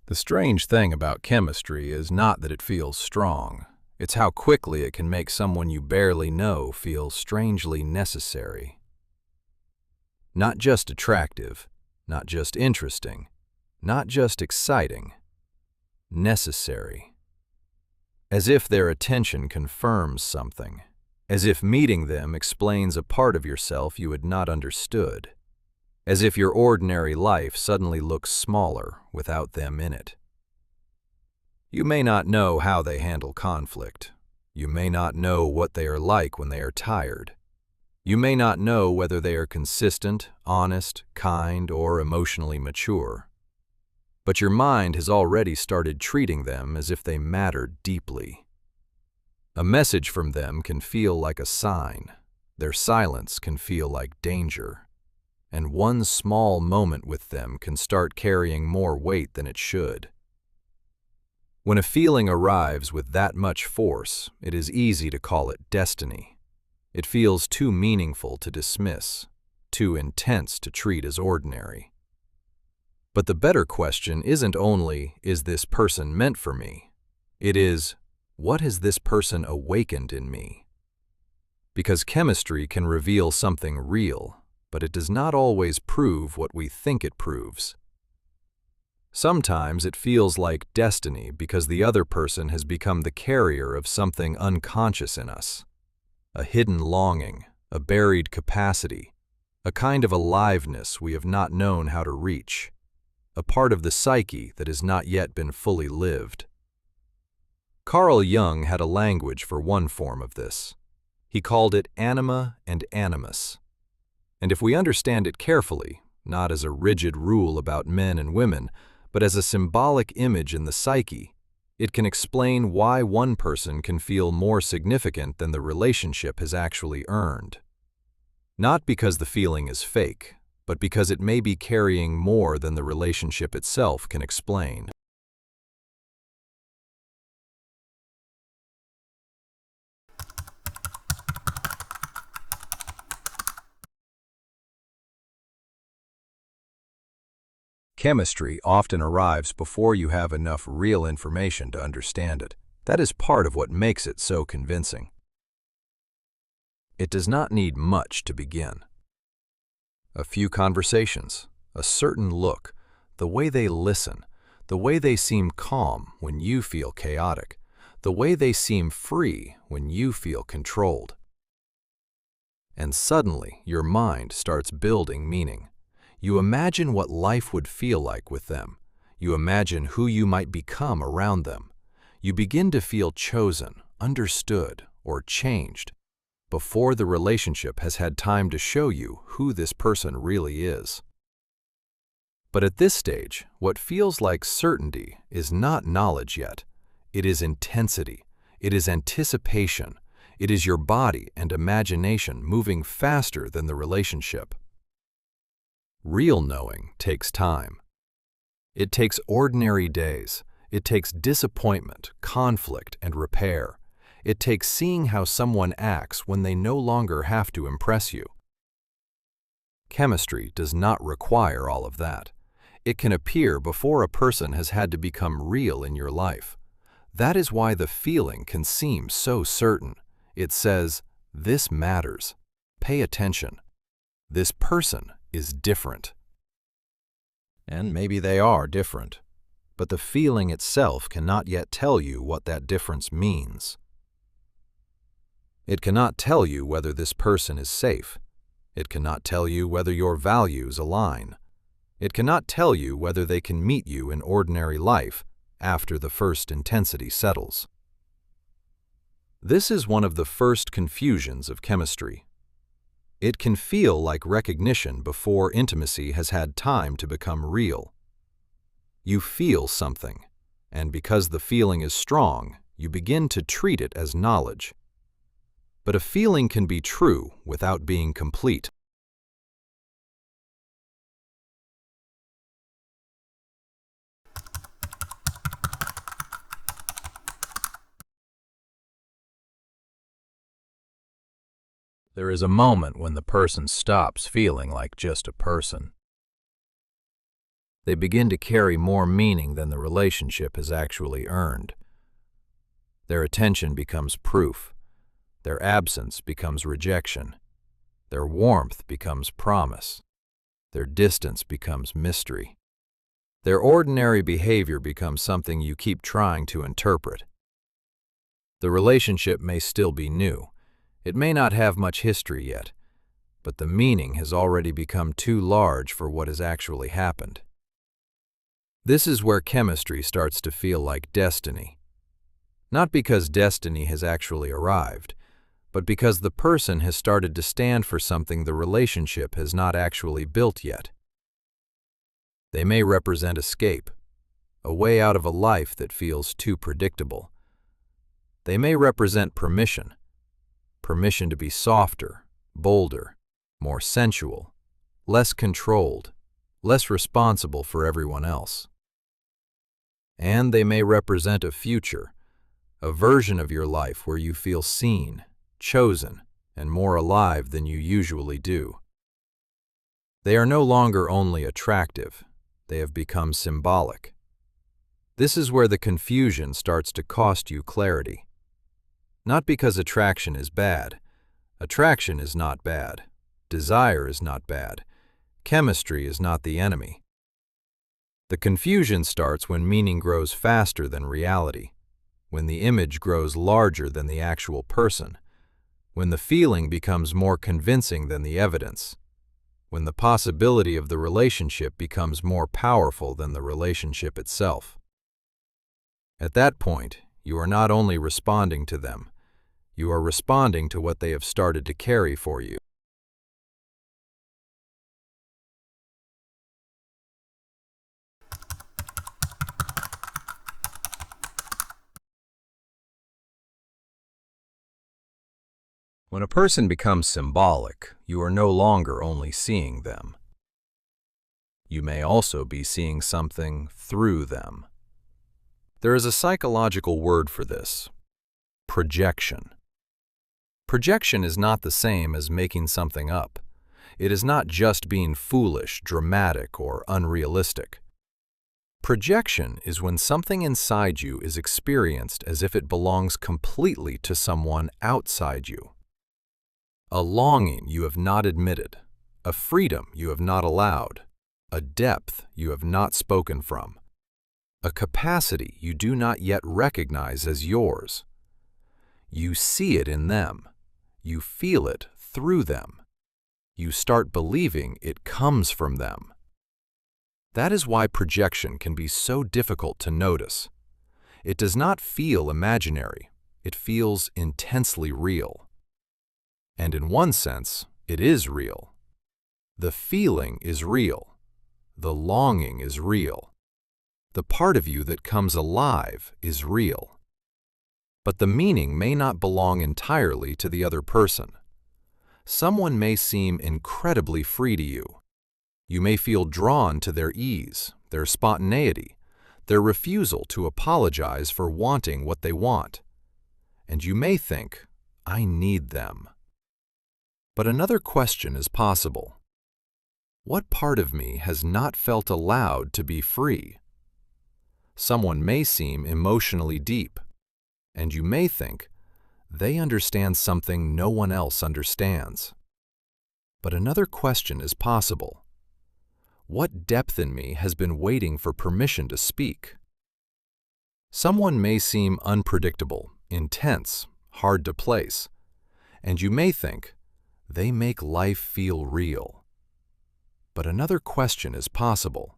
The strange thing about chemistry is not that it feels strong. It's how quickly it can make someone you barely know feel strangely necessary. Not just attractive, not just interesting, not just exciting. Necessary. As if their attention confirms something. As if meeting them explains a part of yourself you had not understood. As if your ordinary life suddenly looks smaller without them in it. You may not know how they handle conflict. You may not know what they are like when they are tired. You may not know whether they are consistent, honest, kind, or emotionally mature. But your mind has already started treating them as if they mattered deeply. A message from them can feel like a sign. Their silence can feel like danger. And one small moment with them can start carrying more weight than it should. When a feeling arrives with that much force, it is easy to call it destiny. It feels too meaningful to dismiss, too intense to treat as ordinary. But the better question isn't only, is this person meant for me? It is, what has this person awakened in me? Because chemistry can reveal something real, but it does not always prove what we think it proves. Sometimes it feels like destiny because the other person has become the carrier of something unconscious in us. A hidden longing, a buried capacity, a kind of aliveness we have not known how to reach, a part of the psyche that has not yet been fully lived. Carl Jung had a language for one form of this. He called it Anima and Animus. And if we understand it carefully, not as a rigid rule about men and women, but as a symbolic image in the psyche, it can explain why one person can feel more significant than the relationship has actually earned. Not because the feeling is fake, but because it may be carrying more than the relationship itself can explain. Chemistry often arrives before you have enough real information to understand it. That is part of what makes it so convincing. It does not need much to begin. A few conversations, a certain look, the way they listen, the way they seem calm when you feel chaotic, the way they seem free when you feel controlled. And suddenly your mind starts building meaning. You imagine what life would feel like with them. You imagine who you might become around them. You begin to feel chosen, understood, or changed before the relationship has had time to show you who this person really is. But at this stage, what feels like certainty is not knowledge yet. It is intensity. It is anticipation. It is your body and imagination moving faster than the relationship. Real knowing takes time. It takes ordinary days. It takes disappointment, conflict, and repair. It takes seeing how someone acts when they no longer have to impress you. Chemistry does not require all of that. It can appear before a person has had to become real in your life. That is why the feeling can seem so certain. It says, this matters. Pay attention. This person is different. And maybe they are different, but the feeling itself cannot yet tell you what that difference means. It cannot tell you whether this person is safe. It cannot tell you whether your values align. It cannot tell you whether they can meet you in ordinary life after the first intensity settles. This is one of the first confusions of chemistry. It can feel like recognition before intimacy has had time to become real. You feel something, and because the feeling is strong, you begin to treat it as knowledge. But a feeling can be true without being complete. There is a moment when the person stops feeling like just a person. They begin to carry more meaning than the relationship has actually earned. Their attention becomes proof. Their absence becomes rejection. Their warmth becomes promise. Their distance becomes mystery. Their ordinary behavior becomes something you keep trying to interpret. The relationship may still be new. It may not have much history yet, but the meaning has already become too large for what has actually happened. This is where chemistry starts to feel like destiny. Not because destiny has actually arrived, but because the person has started to stand for something the relationship has not actually built yet. They may represent escape, a way out of a life that feels too predictable. They may represent permission to be softer, bolder, more sensual, less controlled, less responsible for everyone else. And they may represent a future, a version of your life where you feel seen, chosen, and more alive than you usually do. They are no longer only attractive, they have become symbolic. This is where the confusion starts to cost you clarity. Not because attraction is bad. Attraction is not bad. Desire is not bad. Chemistry is not the enemy. The confusion starts when meaning grows faster than reality, when the image grows larger than the actual person, when the feeling becomes more convincing than the evidence, when the possibility of the relationship becomes more powerful than the relationship itself. At that point, you are not only responding to them, you are responding to what they have started to carry for you. When a person becomes symbolic, you are no longer only seeing them. You may also be seeing something through them. There is a psychological word for this: projection. Projection is not the same as making something up. It is not just being foolish, dramatic, or unrealistic. Projection is when something inside you is experienced as if it belongs completely to someone outside you. A longing you have not admitted, a freedom you have not allowed, a depth you have not spoken from, a capacity you do not yet recognize as yours. You see it in them. You feel it through them. You start believing it comes from them. That is why projection can be so difficult to notice. It does not feel imaginary. It feels intensely real. And in one sense, it is real. The feeling is real. The longing is real. The part of you that comes alive is real. But the meaning may not belong entirely to the other person. Someone may seem incredibly free to you. You may feel drawn to their ease, their spontaneity, their refusal to apologize for wanting what they want. And you may think, I need them. But another question is possible. What part of me has not felt allowed to be free? Someone may seem emotionally deep, and you may think, they understand something no one else understands. But another question is possible. What depth in me has been waiting for permission to speak? Someone may seem unpredictable, intense, hard to place, and you may think, they make life feel real. But another question is possible.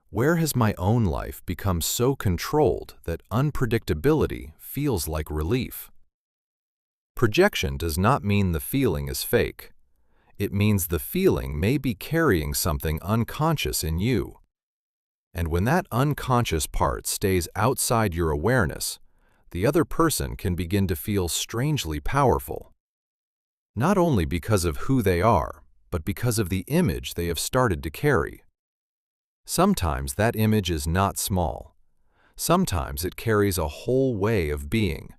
Where has my own life become so controlled that unpredictability feels like relief? Projection does not mean the feeling is fake. It means the feeling may be carrying something unconscious in you. And when that unconscious part stays outside your awareness, the other person can begin to feel strangely powerful. Not only because of who they are, but because of the image they have started to carry. Sometimes that image is not small. Sometimes it carries a whole way of being.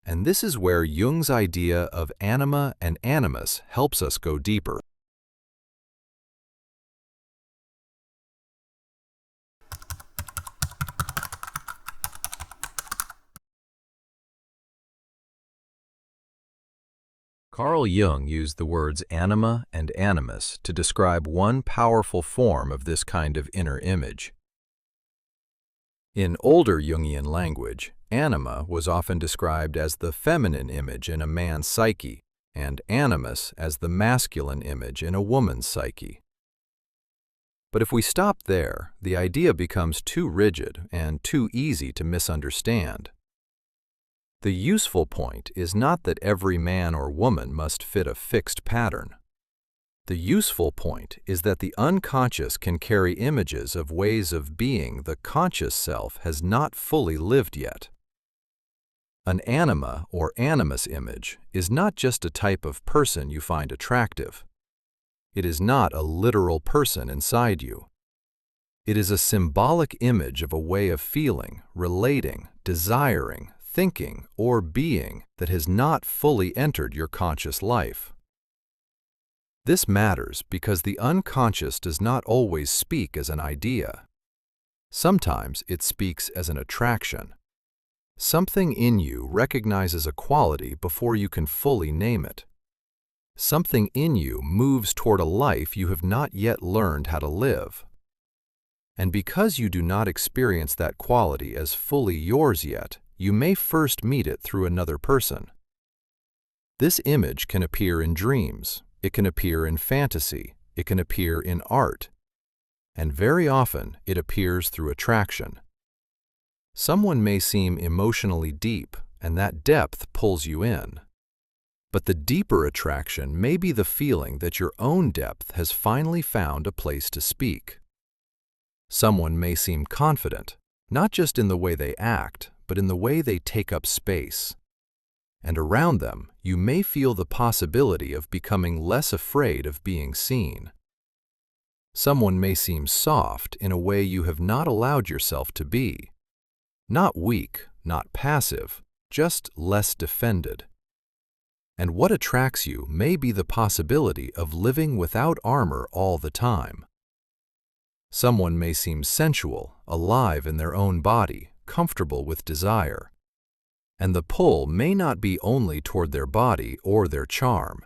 And this is where Jung's idea of anima and animus helps us go deeper. Carl Jung used the words anima and animus to describe one powerful form of this kind of inner image. In older Jungian language, anima was often described as the feminine image in a man's psyche, and animus as the masculine image in a woman's psyche. But if we stop there, the idea becomes too rigid and too easy to misunderstand. The useful point is not that every man or woman must fit a fixed pattern. The useful point is that the unconscious can carry images of ways of being the conscious self has not fully lived yet. An anima or animus image is not just a type of person you find attractive. It is not a literal person inside you. It is a symbolic image of a way of feeling, relating, desiring, thinking, or being that has not fully entered your conscious life. This matters because the unconscious does not always speak as an idea. Sometimes it speaks as an attraction. Something in you recognizes a quality before you can fully name it. Something in you moves toward a life you have not yet learned how to live. And because you do not experience that quality as fully yours yet, you may first meet it through another person. This image can appear in dreams, it can appear in fantasy, it can appear in art, and very often it appears through attraction. Someone may seem emotionally deep, and that depth pulls you in. But the deeper attraction may be the feeling that your own depth has finally found a place to speak. Someone may seem confident, not just in the way they act, but in the way they take up space. And around them, you may feel the possibility of becoming less afraid of being seen. Someone may seem soft in a way you have not allowed yourself to be. Not weak, not passive, just less defended. And what attracts you may be the possibility of living without armor all the time. Someone may seem sensual, alive in their own body, comfortable with desire. And the pull may not be only toward their body or their charm.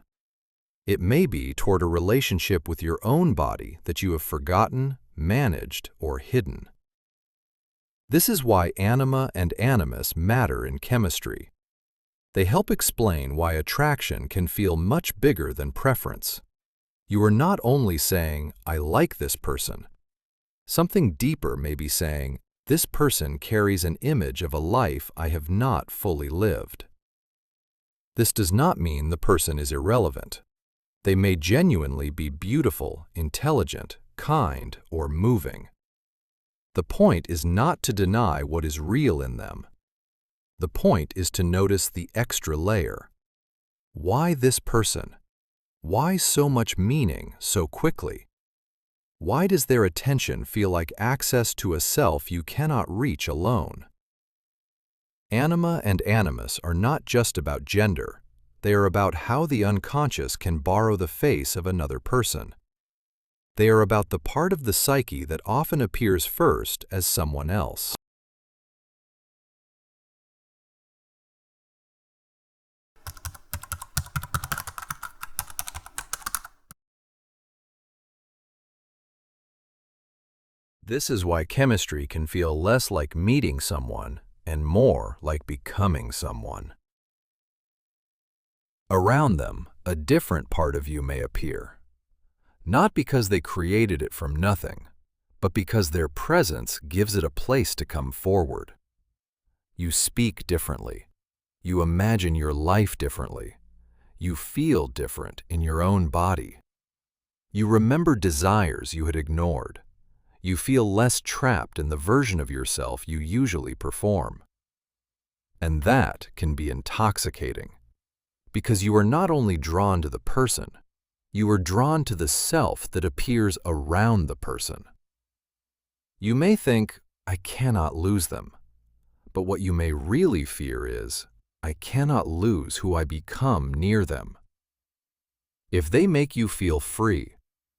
It may be toward a relationship with your own body that you have forgotten, managed, or hidden. This is why anima and animus matter in chemistry. They help explain why attraction can feel much bigger than preference. You are not only saying, "I like this person." Something deeper may be saying, "This person carries an image of a life I have not fully lived." This does not mean the person is irrelevant. They may genuinely be beautiful, intelligent, kind, or moving. The point is not to deny what is real in them. The point is to notice the extra layer. Why this person? Why so much meaning so quickly? Why does their attention feel like access to a self you cannot reach alone? Anima and animus are not just about gender. They are about how the unconscious can borrow the face of another person. They are about the part of the psyche that often appears first as someone else. This is why chemistry can feel less like meeting someone and more like becoming someone. Around them, a different part of you may appear. Not because they created it from nothing, but because their presence gives it a place to come forward. You speak differently. You imagine your life differently. You feel different in your own body. You remember desires you had ignored. You feel less trapped in the version of yourself you usually perform. And that can be intoxicating, because you are not only drawn to the person, you are drawn to the self that appears around the person. You may think, "I cannot lose them," but what you may really fear is, "I cannot lose who I become near them." If they make you feel free,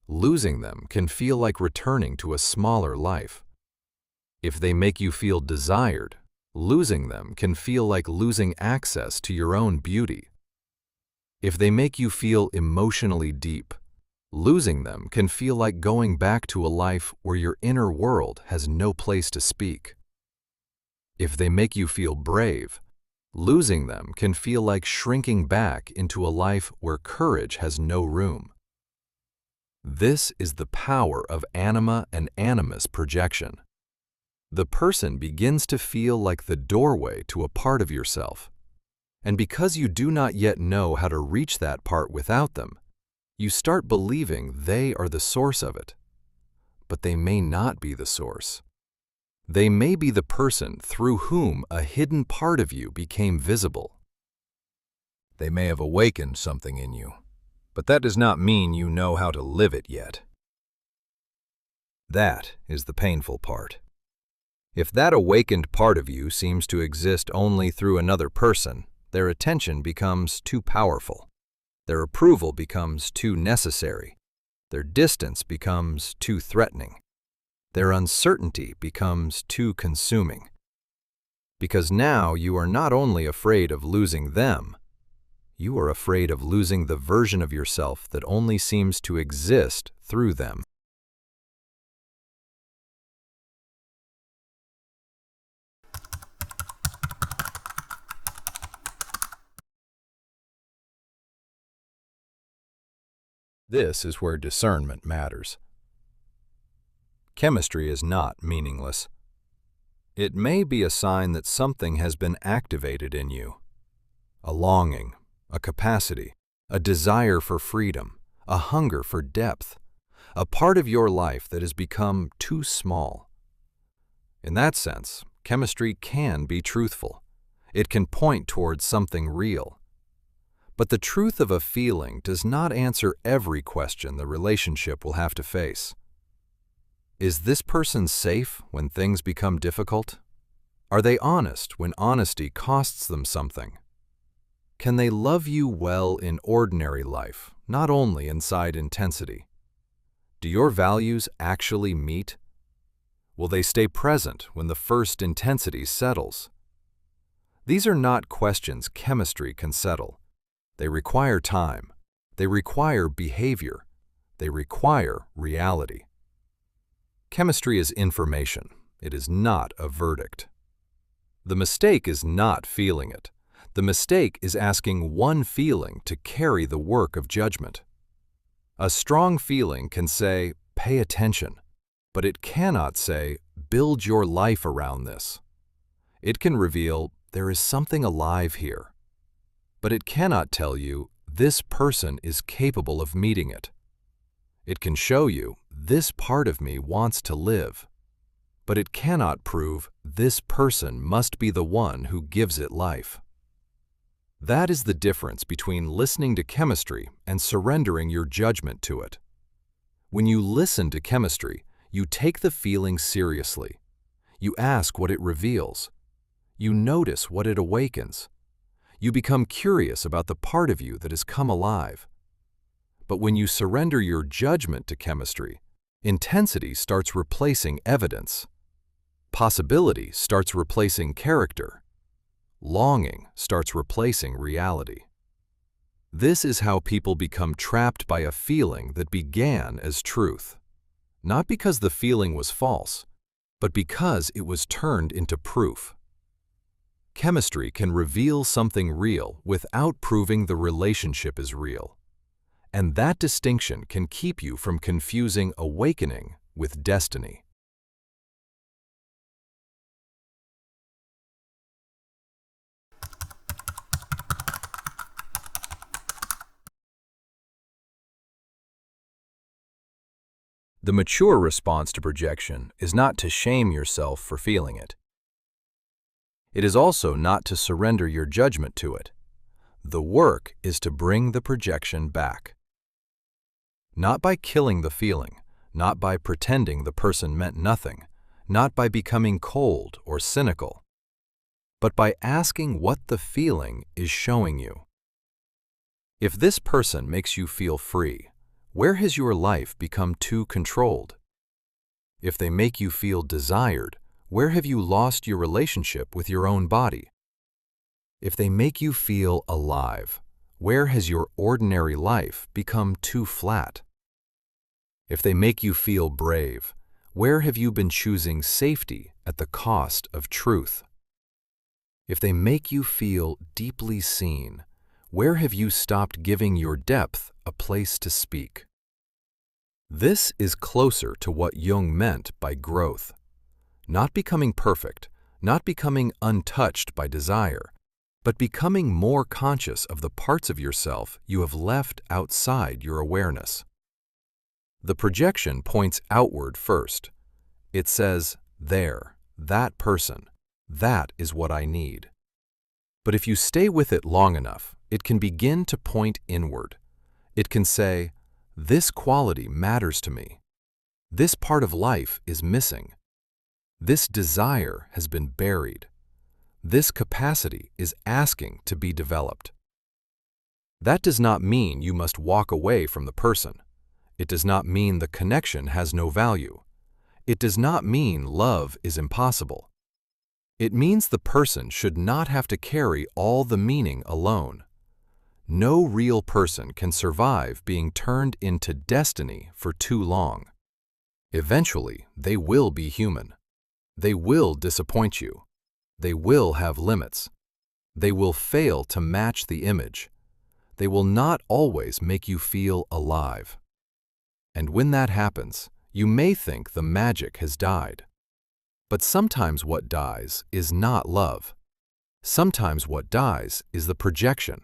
losing them can feel like returning to a smaller life. If they make you feel desired, losing them can feel like losing access to your own beauty. If they make you feel emotionally deep, losing them can feel like going back to a life where your inner world has no place to speak. If they make you feel brave, losing them can feel like shrinking back into a life where courage has no room. This is the power of Anima and Animus projection. The person begins to feel like the doorway to a part of yourself. And because you do not yet know how to reach that part without them, you start believing they are the source of it. But they may not be the source. They may be the person through whom a hidden part of you became visible. They may have awakened something in you, but that does not mean you know how to live it yet. That is the painful part. If that awakened part of you seems to exist only through another person, their attention becomes too powerful. Their approval becomes too necessary. Their distance becomes too threatening. Their uncertainty becomes too consuming. Because now you are not only afraid of losing them, you are afraid of losing the version of yourself that only seems to exist through them. This is where discernment matters. Chemistry is not meaningless. It may be a sign that something has been activated in you. A longing, a capacity, a desire for freedom, a hunger for depth, a part of your life that has become too small. In that sense, chemistry can be truthful. It can point towards something real. But the truth of a feeling does not answer every question the relationship will have to face. Is this person safe when things become difficult? Are they honest when honesty costs them something? Can they love you well in ordinary life, not only inside intensity? Do your values actually meet? Will they stay present when the first intensity settles? These are not questions chemistry can settle. They require time. They require behavior. They require reality. Chemistry is information. It is not a verdict. The mistake is not feeling it. The mistake is asking one feeling to carry the work of judgment. A strong feeling can say, pay attention, but it cannot say, build your life around this. It can reveal, there is something alive here. But it cannot tell you, this person is capable of meeting it. It can show you, this part of me wants to live. But it cannot prove, this person must be the one who gives it life. That is the difference between listening to chemistry and surrendering your judgment to it. When you listen to chemistry, you take the feeling seriously. You ask what it reveals. You notice what it awakens. You become curious about the part of you that has come alive. But when you surrender your judgment to chemistry, intensity starts replacing evidence. Possibility starts replacing character. Longing starts replacing reality. This is how people become trapped by a feeling that began as truth. Not because the feeling was false, but because it was turned into proof. Chemistry can reveal something real without proving the relationship is real. And that distinction can keep you from confusing awakening with destiny. The mature response to projection is not to shame yourself for feeling it. It is also not to surrender your judgment to it. The work is to bring the projection back. Not by killing the feeling, not by pretending the person meant nothing, not by becoming cold or cynical, but by asking what the feeling is showing you. If this person makes you feel free, where has your life become too controlled? If they make you feel desired, where have you lost your relationship with your own body? If they make you feel alive, Where has your ordinary life become too flat? If they make you feel brave, where have you been choosing safety at the cost of truth? If they make you feel deeply seen, where have you stopped giving your depth a place to speak? This is closer to what Jung meant by growth. Not becoming perfect, not becoming untouched by desire, but becoming more conscious of the parts of yourself you have left outside your awareness. The projection points outward first. It says, there, that person, that is what I need. But if you stay with it long enough, it can begin to point inward. It can say, this quality matters to me. This part of life is missing. This desire has been buried. This capacity is asking to be developed. That does not mean you must walk away from the person. It does not mean the connection has no value. It does not mean love is impossible. It means the person should not have to carry all the meaning alone. No real person can survive being turned into destiny for too long. Eventually, they will be human. They will disappoint you. They will have limits. They will fail to match the image. They will not always make you feel alive. And when that happens, you may think the magic has died. But sometimes what dies is not love. Sometimes what dies is the projection.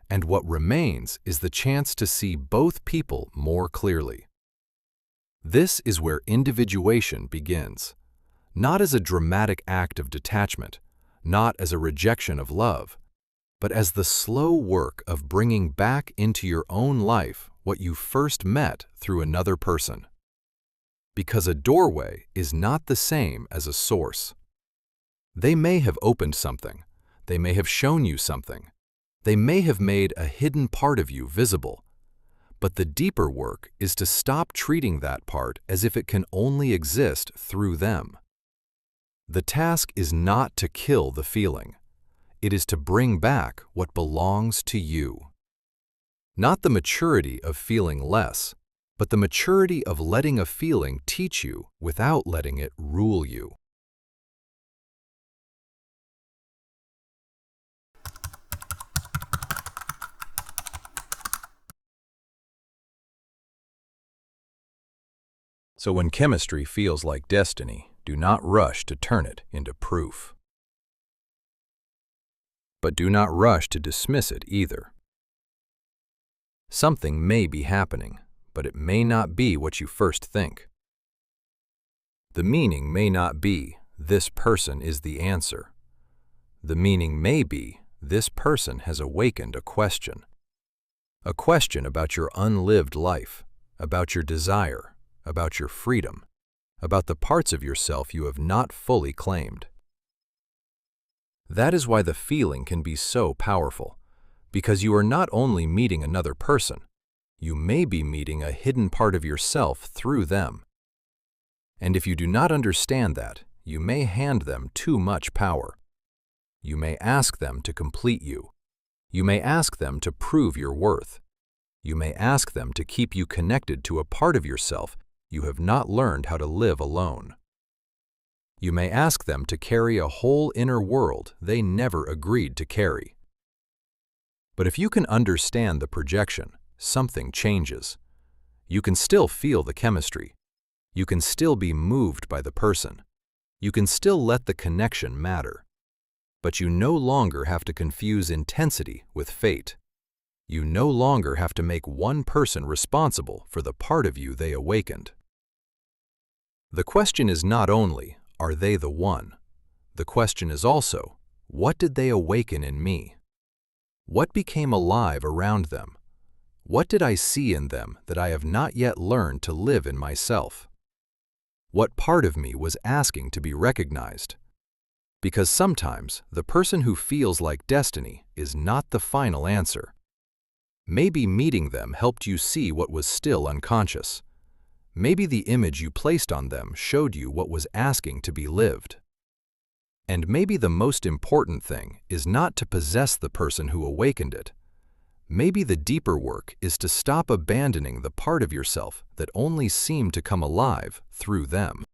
And what remains is the chance to see both people more clearly. This is where individuation begins, not as a dramatic act of detachment, not as a rejection of love, but as the slow work of bringing back into your own life what you first met through another person. Because a doorway is not the same as a source. They may have opened something. They may have shown you something. They may have made a hidden part of you visible, but the deeper work is to stop treating that part as if it can only exist through them. The task is not to kill the feeling. It is to bring back what belongs to you. Not the maturity of feeling less, but the maturity of letting a feeling teach you without letting it rule you. So when chemistry feels like destiny, do not rush to turn it into proof. But do not rush to dismiss it either. Something may be happening, but it may not be what you first think. The meaning may not be, this person is the answer. The meaning may be, this person has awakened a question. A question about your unlived life, about your desire, about your freedom, about the parts of yourself you have not fully claimed. That is why the feeling can be so powerful, because you are not only meeting another person, you may be meeting a hidden part of yourself through them. And if you do not understand that, you may hand them too much power. You may ask them to complete you. You may ask them to prove your worth. You may ask them to keep you connected to a part of yourself you have not learned how to live alone. You may ask them to carry a whole inner world they never agreed to carry. But if you can understand the projection, something changes. You can still feel the chemistry. You can still be moved by the person. You can still let the connection matter. But you no longer have to confuse intensity with fate. You no longer have to make one person responsible for the part of you they awakened. The question is not only, are they the one? The question is also, what did they awaken in me? What became alive around them? What did I see in them that I have not yet learned to live in myself? What part of me was asking to be recognized? Because sometimes the person who feels like destiny is not the final answer. Maybe meeting them helped you see what was still unconscious. Maybe the image you placed on them showed you what was asking to be lived. And maybe the most important thing is not to possess the person who awakened it. Maybe the deeper work is to stop abandoning the part of yourself that only seemed to come alive through them.